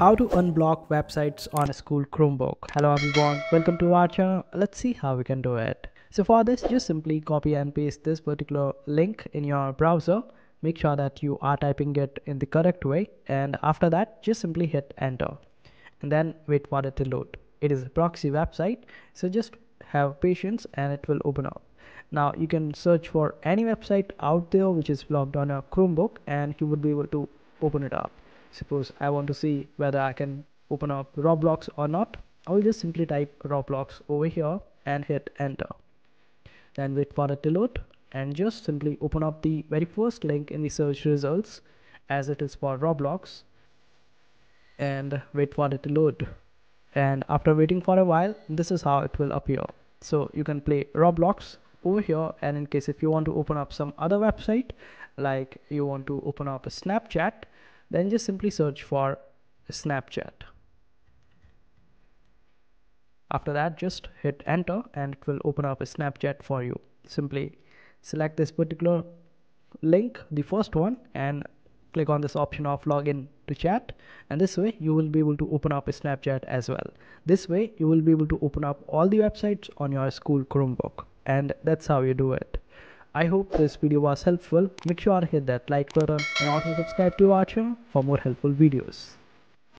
How to unblock websites on a school Chromebook. Hello everyone, welcome to our channel. Let's see how we can do it. So for this, just simply copy and paste this particular link in your browser. Make sure that you are typing it in the correct way, and after that just simply hit enter and then wait for it to load. It is a proxy website, so just have patience and it will open up. Now you can search for any website out there which is blocked on a Chromebook and you would be able to open it up. Suppose I want to see whether I can open up Roblox or not. I will just simply type Roblox over here and hit enter. Then wait for it to load and just simply open up the very first link in the search results, as it is for Roblox, and wait for it to load. And after waiting for a while, this is how it will appear. So you can play Roblox over here, and in case if you want to open up some other website, like you want to open up a Snapchat, then just simply search for Snapchat. After that, just hit enter and it will open up a Snapchat for you. Simply select this particular link, the first one, and click on this option of login to chat, and this way you will be able to open up a Snapchat as well. This way you will be able to open up all the websites on your school Chromebook, and that's how you do it. I hope this video was helpful. Make sure to hit that like button and also subscribe to our channel for more helpful videos.